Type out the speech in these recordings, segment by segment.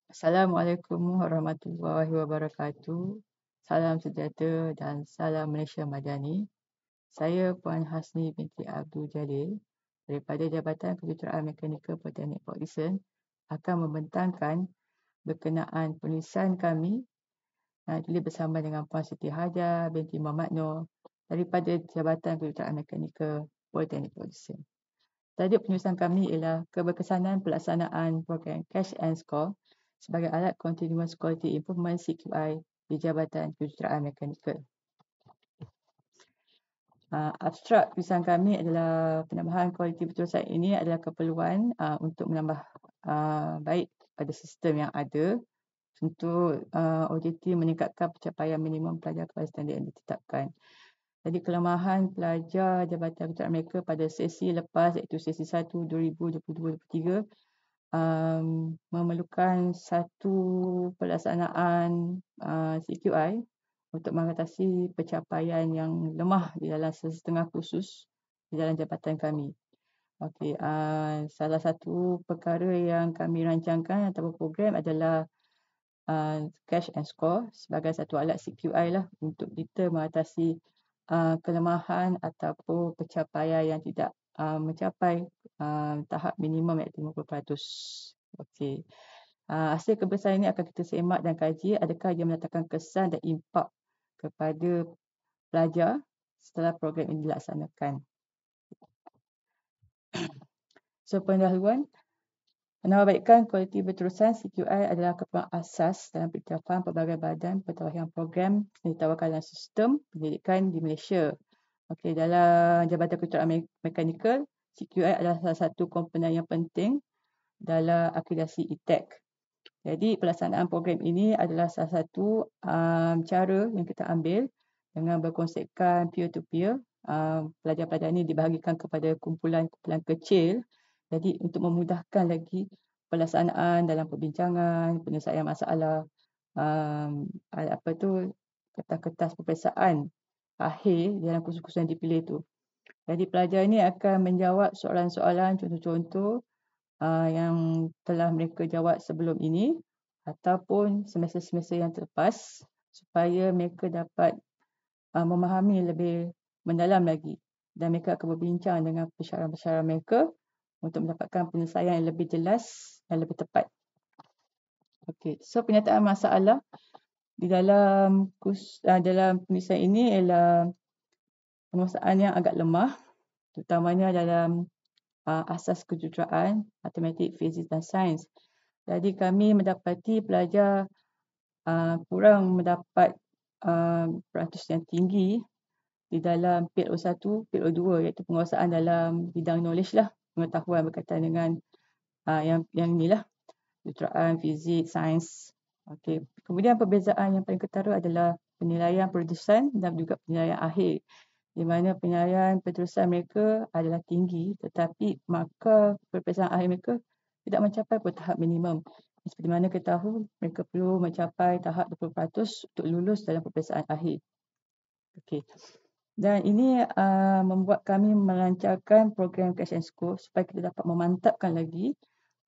Assalamualaikum warahmatullahi wabarakatuh. Salam sejahtera dan salam Malaysia Madani. Saya Puan Hasni binti Abdul Jalil daripada Jabatan Kejuruteraan Mekanikal Politeknik Port Dickson akan membentangkan berkenaan penulisan kami tulis bersama dengan Puan Siti Hajar binti Muhammad Noor daripada Jabatan Kejuruteraan Mekanikal Politeknik Port Dickson. Tajuk penulisan kami ialah keberkesanan pelaksanaan program Cash and Score sebagai alat Continuous Quality Improvement CQI di Jabatan Kejuruteraan Mekanikal. Abstrak tulisan kami adalah penambahan kualiti penulisan ini adalah keperluan untuk menambah baik pada sistem yang ada untuk objektif meningkatkan pencapaian minimum pelajar kepada standard yang ditetapkan. Jadi kelemahan pelajar Jabatan Kejuruteraan mereka pada sesi lepas iaitu sesi 1 2022-2023 memerlukan satu pelaksanaan CQI untuk mengatasi pencapaian yang lemah di dalam setengah kursus di dalam jabatan kami. Okey, salah satu perkara yang kami rancangkan atau program adalah Cash and Score sebagai satu alat CQI lah untuk kita mengatasi kelemahan ataupun pencapaian yang tidak mencapai tahap minimum iaitu 50%. Okey. Hasil kebersihan ini akan kita semak dan kaji adakah ia mendatangkan kesan dan impak kepada pelajar setelah program ini dilaksanakan. So pendahuluan, penambahbaikan kualiti berterusan CQI adalah keperluan asas dalam penyelenggaraan pelbagai badan pentadbiran program yang ditawarkan dalam sistem pendidikan di Malaysia. Okey, dalam Jabatan Kejuruteraan Mekanikal, CQI adalah salah satu komponen yang penting dalam akreditasi ETAC. Jadi pelaksanaan program ini adalah salah satu cara yang kita ambil dengan berkonsepkan peer-to-peer. Pelajar-pelajar ini dibahagikan kepada kumpulan-kumpulan kecil. Jadi untuk memudahkan lagi pelaksanaan dalam perbincangan, penyelesaian masalah, kertas-kertas peperiksaan akhir dalam kursus-kursus yang dipilih tu. Jadi pelajar ini akan menjawab soalan-soalan contoh-contoh yang telah mereka jawab sebelum ini ataupun semester-semester yang terlepas supaya mereka dapat memahami lebih mendalam lagi dan mereka akan berbincang dengan pensyarah-pensyarah mereka untuk mendapatkan penyelesaian yang lebih jelas dan lebih tepat. Okey, so penyataan masalah di dalam dalam penulisan ini ialah penguasaan yang agak lemah terutamanya dalam asas kejuruteraan, matematik, fizik dan sains. Jadi kami mendapati pelajar kurang mendapat peratus yang tinggi di dalam PLO1, PLO2 iaitu penguasaan dalam bidang knowledge lah, pengetahuan berkaitan dengan yang inilah, kejuruteraan, fizik, sains. Okey. Kemudian perbezaan yang paling ketara adalah penilaian penulisan dan juga penilaian akhir. Di mana penilaian penulisan mereka adalah tinggi tetapi markah peperiksaan akhir mereka tidak mencapai tahap minimum. Seperti mana kita tahu, mereka perlu mencapai tahap 20% untuk lulus dalam peperiksaan akhir. Okey. Dan ini membuat kami melancarkan program Cash and Score supaya kita dapat memantapkan lagi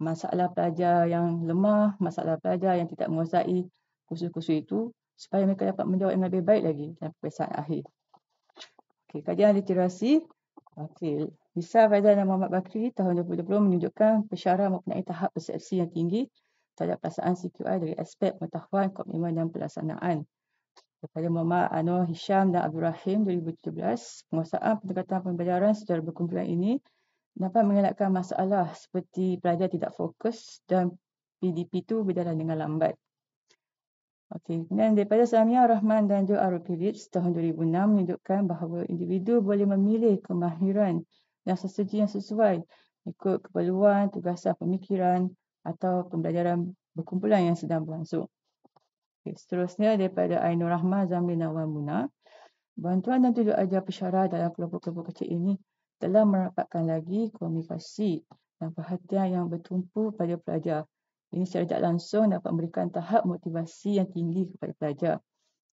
masalah pelajar yang lemah, masalah pelajar yang tidak menguasai kursus-kursus itu supaya mereka dapat menjawab yang lebih baik lagi dalam peperiksaan akhir. Okey, kajian literasi. Okey, Lisa Faizal dan Muhammad Bakri tahun 2020 menunjukkan pensyarah mempunyai tahap persepsi yang tinggi terhadap pelaksanaan CQI dari aspek pengetahuan, komitmen dan pelaksanaan. Daripada Muhammad Anwar Hisham dan Abdul Rahim 2017, penguasaan pendekatan pembelajaran secara berkumpulan ini dapat mengelakkan masalah seperti pelajar tidak fokus dan PDP itu berjalan dengan lambat. Okey, kemudian daripada Samia Rahman dan Joe Arukevich tahun 2006 menunjukkan bahawa individu boleh memilih kemahiran dan strategi yang sesuai ikut keperluan, tugasan pemikiran atau pembelajaran berkumpulan yang sedang berlangsung. Okay, seterusnya daripada Ainur Rahman Zamri Nawal Muna, bantuan dan tunjuk ajar pensyarah dalam kelompok-kelompok kecil ini telah merapatkan lagi komunikasi dan perhatian yang bertumpu pada pelajar. Ini secara tidak langsung dapat memberikan tahap motivasi yang tinggi kepada pelajar.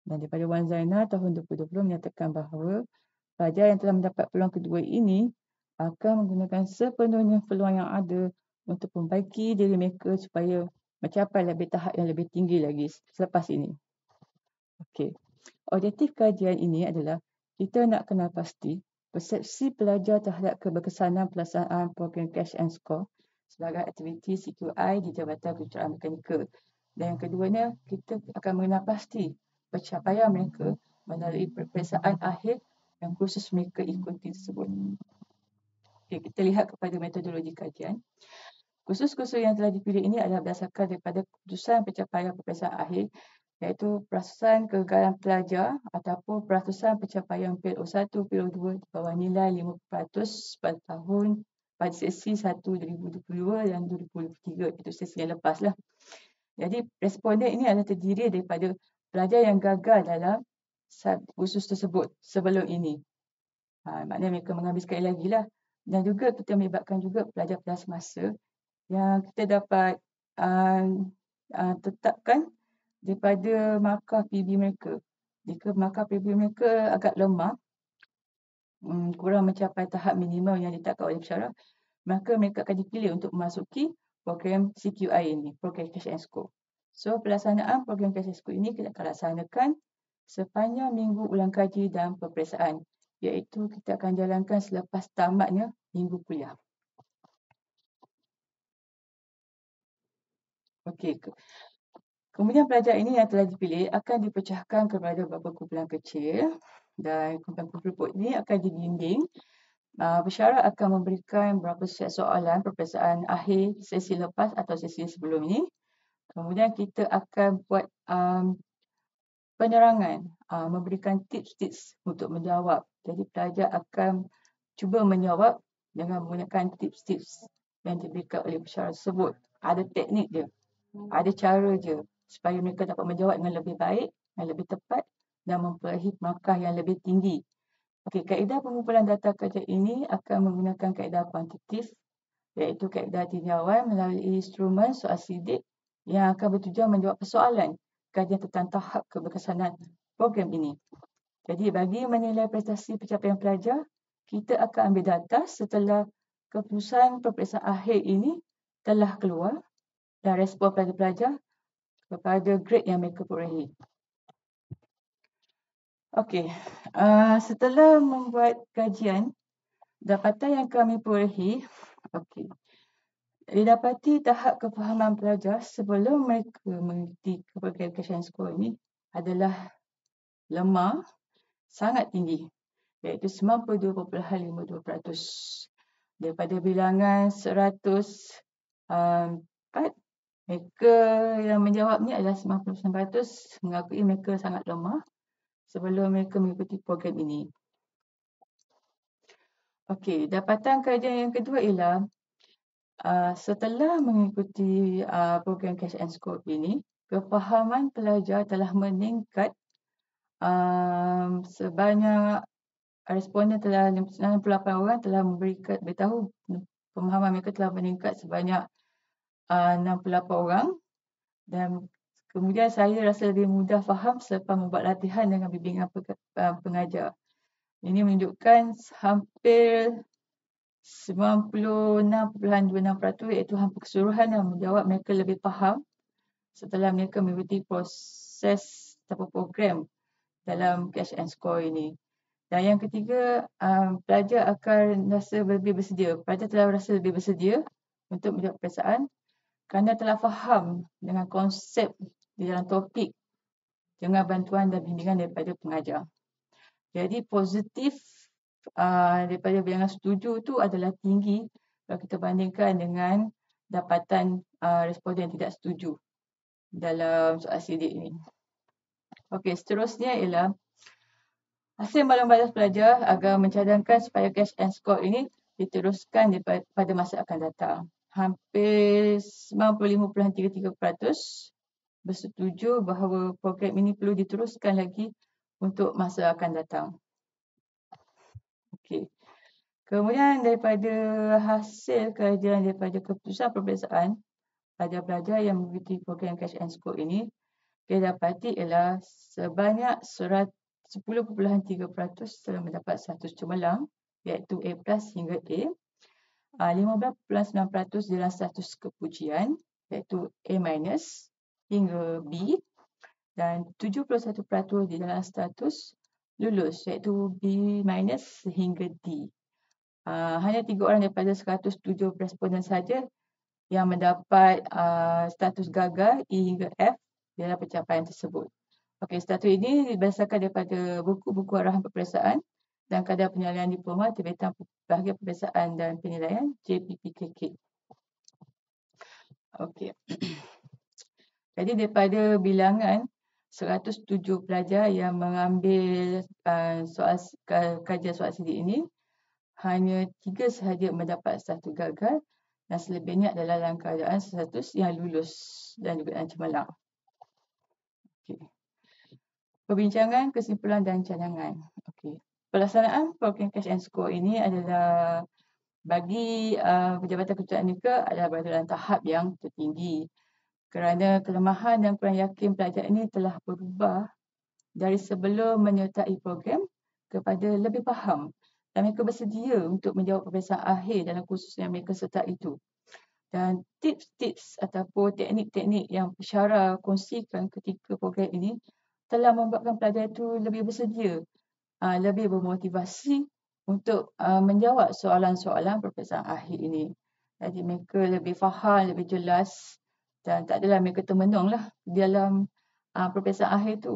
Dan daripada Wan Zainal tahun 2020 menyatakan bahawa pelajar yang telah mendapat peluang kedua ini akan menggunakan sepenuhnya peluang yang ada untuk membaiki diri mereka supaya mencapai tahap yang lebih tinggi lagi selepas ini. Okey. Objektif kajian ini adalah kita nak kenal pasti persepsi pelajar terhadap keberkesanan pelaksanaan program Cash and Score sebagai aktiviti CQI di Jabatan Kejuruteraan Mekanikal. Dan yang keduanya, kita akan mengenal pasti pencapaian mereka melalui peperiksaan akhir yang khusus mereka ikuti tersebut. Okay, kita lihat kepada metodologi kajian. Kursus-kursus yang telah dipilih ini adalah berdasarkan daripada keputusan pencapaian peperiksaan akhir, iaitu perasusan kegagalan pelajar ataupun perasusan pencapaian PLO1, PLO2 di bawah nilai 5% pada sesi 1 2022 dan 2023. Itu sesi yang lepas lah. Jadi responden ini adalah terdiri daripada pelajar yang gagal dalam kursus tersebut sebelum ini. Maknanya mereka mengambil sekali lagi lah. Dan juga kita melibatkan juga pelajar-pelajar semasa yang kita dapat tetapkan daripada markah PB mereka. Jika markah PB mereka agak lemah, kurang mencapai tahap minimum yang ditetapkan oleh pensyarah, maka mereka akan dipilih untuk memasuki program CQI ini, program Cash and Score. So, pelaksanaan program Cash and Score ini kita akan laksanakan sepanjang minggu ulang kaji dan peperiksaan, iaitu kita akan jalankan selepas tamatnya minggu kuliah. Okey. Kemudian pelajar ini yang telah dipilih akan dipecahkan kepada beberapa kumpulan kecil dan kumpulan-kumpulan ini akan dibimbing. Pensyarah akan memberikan beberapa set soalan peperiksaan akhir sesi lepas atau sesi sebelum ini. Kemudian kita akan buat penerangan, memberikan tips-tips untuk menjawab. Jadi pelajar akan cuba menjawab dengan menggunakan tips-tips yang diberikan oleh pensyarah tersebut. Ada teknik dia, ada cara je supaya mereka dapat menjawab dengan lebih baik, dan lebih tepat dan memperolehi markah yang lebih tinggi. Okey, kaedah pengumpulan data kajian ini akan menggunakan kaedah kuantitatif, iaitu kaedah tinjauan melalui instrumen soal sidik yang akan bertujuan menjawab persoalan kajian tentang tahap keberkesanan program ini. Jadi bagi menilai prestasi pencapaian pelajar, kita akan ambil data setelah keputusan peperiksaan akhir ini telah keluar dan respon pelajar-pelajar kepada grade yang mereka perolehi. Okey, setelah membuat kajian, dapatan yang kami perolehi, okey, didapati tahap kefahaman pelajar sebelum mereka mengikuti program Cash and Score ini adalah lemah, sangat tinggi, iaitu 92.52%. Daripada bilangan 104, mereka yang menjawab ni adalah 99% mengakui mereka sangat lemah sebelum mereka mengikuti program ini. Okey, dapatan kajian yang kedua ialah setelah mengikuti program Cash and Score ini, kefahaman pelajar telah meningkat sebanyak responden telah 98 orang telah beritahu pemahaman mereka telah meningkat sebanyak 68 orang, dan kemudian saya rasa lebih mudah faham selepas membuat latihan dengan bimbingan pengajar. Ini menunjukkan hampir 96.26%, iaitu hampir keseluruhan yang menjawab mereka lebih faham setelah mereka mengikuti proses atau program dalam Cash and Score ini. Dan yang ketiga, pelajar akan rasa lebih bersedia. Pelajar telah rasa lebih bersedia untuk menjawab peperiksaan kerana telah faham dengan konsep di dalam topik dengan bantuan dan bimbingan daripada pengajar. Jadi positif daripada bilangan setuju itu adalah tinggi kalau kita bandingkan dengan dapatan responden yang tidak setuju dalam soal sidik ini. Okey, seterusnya ialah hasil maklum balas pelajar agar mencadangkan supaya Cash and Score ini diteruskan pada masa akan datang. Hampir 95.33% bersetuju bahawa program ini perlu diteruskan lagi untuk masa akan datang. Okey. Kemudian daripada hasil kajian daripada keputusan peperiksaan pelajar-pelajar yang mengikuti program Cash and Score ini, kita dapati ialah sebanyak 10.3% telah mendapat 100 cemerlang, iaitu A+ hingga A. 15.9% dalam status kepujian iaitu A- hingga B, dan 71% di dalam status lulus iaitu B- hingga D. Hanya 3 orang daripada 107 responden saja yang mendapat status gagal E hingga F dalam pencapaian tersebut. Okey, status ini berdasarkan daripada buku-buku arahan peperiksaan dan kadar penyalian diploma terbitan bahagian peperiksaan dan penilaian JPPKK. Okey. Jadi daripada bilangan 107 pelajar yang mengambil kajian soal sidik ini, hanya 3 sahaja mendapat status gagal dan selebihnya adalah dalam keadaan status yang lulus dan juga yang cemerlang. Okay. Perbincangan, kesimpulan dan cadangan. Okay. Pelaksanaan program Cash and Score ini adalah bagi Jabatan Ketua Nikah adalah berada dalam tahap yang tertinggi kerana kelemahan dan kurang yakin pelajar ini telah berubah dari sebelum menyertai program kepada lebih faham dan mereka bersedia untuk menjawab peperiksaan akhir dalam kursus yang mereka sertai itu. Dan tips-tips ataupun teknik-teknik yang pensyarah kongsikan ketika program ini telah membuatkan pelajar itu lebih bersedia, lebih bermotivasi untuk menjawab soalan-soalan peperiksaan akhir ini. Jadi mereka lebih faham, lebih jelas dan tak adalah mereka termenung lah dalam peperiksaan akhir itu.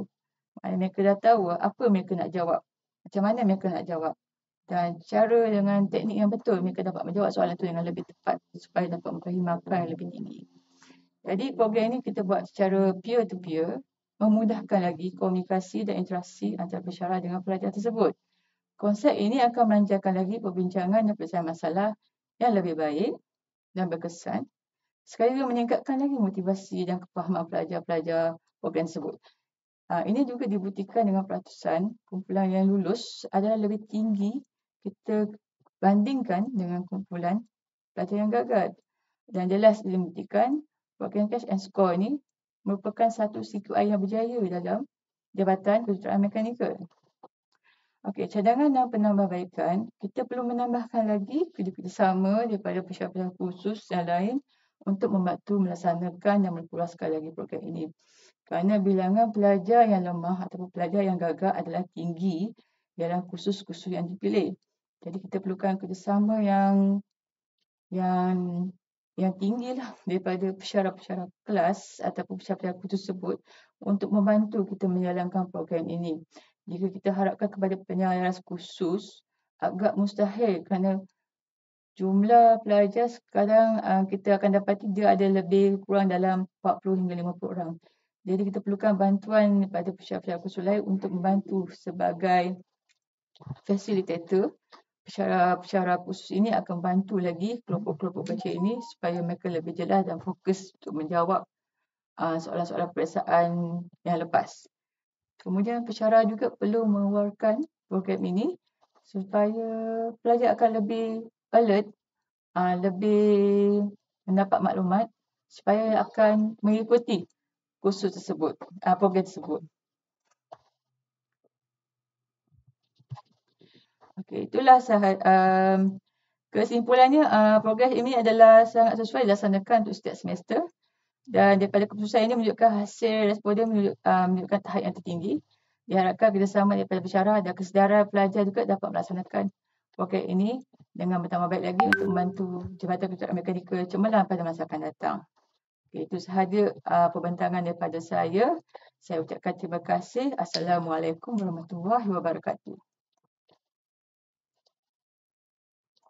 Mereka dah tahu apa mereka nak jawab, macam mana mereka nak jawab. Dan cara dengan teknik yang betul mereka dapat menjawab soalan itu dengan lebih tepat supaya dapat meraih markah yang lebih tinggi. Jadi program ini kita buat secara peer to peer, memudahkan lagi komunikasi dan interaksi antara pensyarah dengan pelajar tersebut. Konsep ini akan melancarkan lagi perbincangan dan penyelesaian masalah yang lebih baik dan berkesan, sekaligus meningkatkan lagi motivasi dan kefahaman pelajar-pelajar program tersebut. Ini juga dibuktikan dengan peratusan kumpulan yang lulus adalah lebih tinggi kita bandingkan dengan kumpulan pelajar yang gagal. Dan jelas dibuktikan program Cash and Score ini merupakan satu CQI yang berjaya dalam Jabatan Kejuruteraan Mekanikal. Okey, cadangan dan penambahbaikan, kita perlu menambahkan lagi kerjasama daripada pensyarah khusus yang lain untuk membantu melaksanakan dan memperluaskan lagi program ini. Kerana bilangan pelajar yang lemah ataupun pelajar yang gagal adalah tinggi dalam kursus-kursus yang dipilih. Jadi kita perlukan kerjasama yang tinggilah daripada pensyarah-pensyarah kelas ataupun pensyarah tersebut untuk membantu kita menjalankan program ini. Jika kita harapkan kepada penyayang khusus, agak mustahil kerana jumlah pelajar sekarang kita akan dapati dia ada lebih kurang dalam 40 hingga 50 orang. Jadi kita perlukan bantuan daripada pensyarah khusus lain untuk membantu sebagai fasilitator. Pensyarah khusus ini akan bantu lagi kelompok-kelompok kecil ini supaya mereka lebih jelas dan fokus untuk menjawab soalan-soalan peperiksaan yang lepas. Kemudian pensyarah juga perlu mengeluarkan program ini supaya pelajar akan lebih alert, lebih mendapat maklumat supaya akan mengikuti kursus tersebut, program tersebut. Okey, itulah kesimpulannya, program ini adalah sangat sesuai dilaksanakan untuk setiap semester dan daripada keputusan ini menunjukkan hasil responden menunjukkan tahap yang tertinggi. Diharapkan kerjasama daripada pensyarah dan kesedaran pelajar juga dapat melaksanakan program ini dengan bertambah baik lagi untuk membantu Jabatan Kejuruteraan Mekanikal cemerlang pada masa akan datang. Okay, itu sahaja perbentangan daripada saya. Saya ucapkan terima kasih. Assalamualaikum warahmatullahi wabarakatuh.